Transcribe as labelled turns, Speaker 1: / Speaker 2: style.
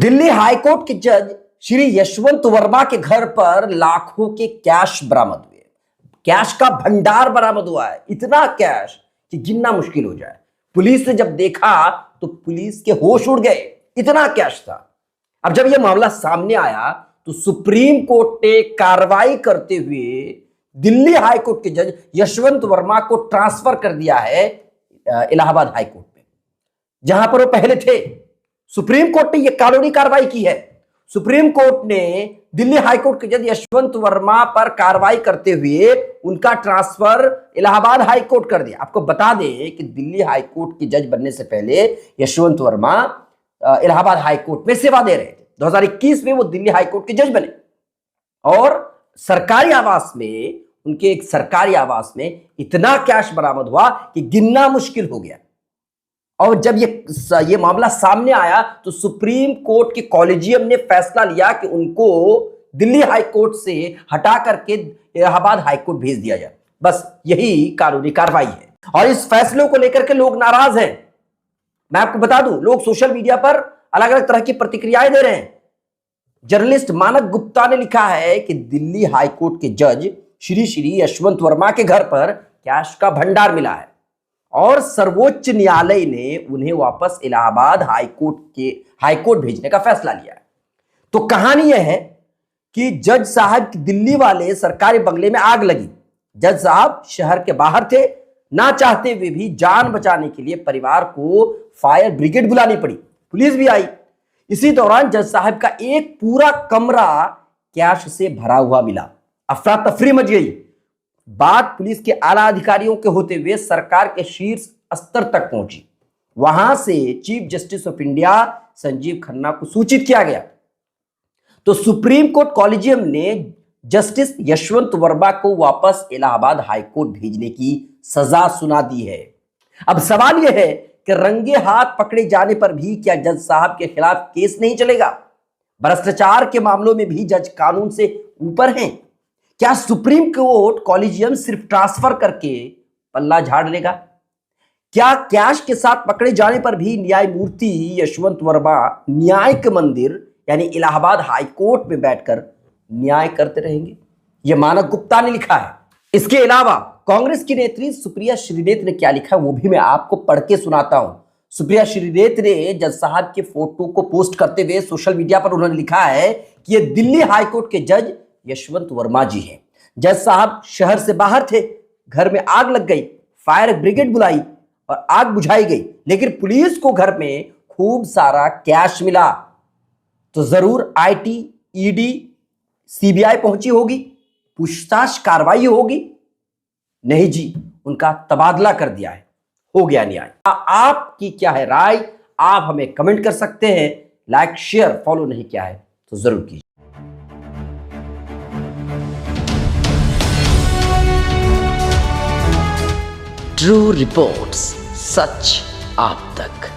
Speaker 1: Delhi high court के जज श्री यशवंत वर्मा के घर पर लाखों के कैश बरामद हुए। कैश का भंडार बरामद हुआ है, इतना कैश कि गिनना मुश्किल हो जाए। पुलिस ने जब देखा तो पुलिस के होश उड़ गए, इतना कैश था। अब जब यह मामला सामने आया तो सुप्रीम कोर्ट ने कार्रवाई करते हुए दिल्ली हाईकोर्ट के जज यशवंत वर्मा को ट्रांसफर कर दिया है इलाहाबाद हाईकोर्ट में, जहां पर वो पहले थे। सुप्रीम कोर्ट ने यह कानूनी कार्रवाई की है। सुप्रीम कोर्ट ने दिल्ली हाईकोर्ट के जज यशवंत वर्मा पर कार्रवाई करते हुए उनका ट्रांसफर इलाहाबाद हाईकोर्ट कर दिया। आपको बता दें कि दिल्ली हाईकोर्ट के जज बनने से पहले यशवंत वर्मा इलाहाबाद हाईकोर्ट में सेवा दे रहे थे। 2021 में वो दिल्ली हाईकोर्ट के जज बने और सरकारी आवास में, उनके एक सरकारी आवास में इतना कैश बरामद हुआ कि गिनना मुश्किल हो गया। और जब ये मामला सामने आया तो सुप्रीम कोर्ट के कॉलेजियम ने फैसला लिया कि उनको दिल्ली हाईकोर्ट से हटा करके इलाहाबाद हाईकोर्ट भेज दिया जाए। बस यही कानूनी कार्रवाई है और इस फैसले को लेकर के लोग नाराज हैं। मैं आपको बता दूं, लोग सोशल मीडिया पर अलग अलग तरह की प्रतिक्रियाएं दे रहे हैं। जर्नलिस्ट मानक गुप्ता ने लिखा है कि दिल्ली हाईकोर्ट के जज श्री यशवंत वर्मा के घर पर कैश का भंडार मिला है और सर्वोच्च न्यायालय ने उन्हें वापस इलाहाबाद हाईकोर्ट भेजने का फैसला लिया है। तो कहानी यह है कि जज साहब की दिल्ली वाले सरकारी बंगले में आग लगी। जज साहब शहर के बाहर थे, ना चाहते हुए भी जान बचाने के लिए परिवार को फायर ब्रिगेड बुलानी पड़ी, पुलिस भी आई। इसी दौरान जज साहब का एक पूरा कमरा कैश से भरा हुआ मिला। अफरा तफरी मच गई। बात पुलिस के आला अधिकारियों के होते हुए सरकार के शीर्ष स्तर तक पहुंची। वहां से chief justice of India Sanjeev Khanna को सूचित किया गया तो सुप्रीम कोर्ट कॉलेजियम ने जस्टिस यशवंत वर्मा को वापस इलाहाबाद हाईकोर्ट भेजने की सजा सुना दी है। अब सवाल यह है कि रंगे हाथ पकड़े जाने पर भी क्या जज साहब के खिलाफ केस नहीं चलेगा? भ्रष्टाचार के मामलों में भी जज कानून से ऊपर हैं। क्या सुप्रीम कोर्ट कॉलेजियम सिर्फ ट्रांसफर करके पल्ला झाड़ लेगा? क्या कैश के साथ पकड़े जाने पर भी न्यायमूर्ति यशवंत वर्मा न्यायिक मंदिर यानी इलाहाबाद हाईकोर्ट में बैठकर न्याय करते रहेंगे? यह मानक गुप्ता ने लिखा है। इसके अलावा कांग्रेस की नेत्री सुप्रिया श्रीनेत ने क्या लिखा है वो भी मैं आपको पढ़ के सुनाता हूं। सुप्रिया श्रीनेत ने जज साहब के फोटो को पोस्ट करते हुए सोशल मीडिया पर उन्होंने लिखा है कि ये दिल्ली हाईकोर्ट के जज यशवंत वर्मा जी हैं। जज साहब शहर से बाहर थे, घर में आग लग गई, फायर ब्रिगेड बुलाई और आग बुझाई गई, लेकिन पुलिस को घर में खूब सारा कैश मिला तो जरूर आईटी, ईडी, सीबीआई पहुंची होगी, पूछताछ कार्रवाई होगी। नहीं जी, उनका तबादला कर दिया है, हो गया न्याय। आपकी क्या है राय? आप हमें कमेंट कर सकते हैं। लाइक, शेयर, फॉलो नहीं किया है तो जरूर कीजिए।
Speaker 2: ट्रू रिपोर्ट्स, सच आप तक।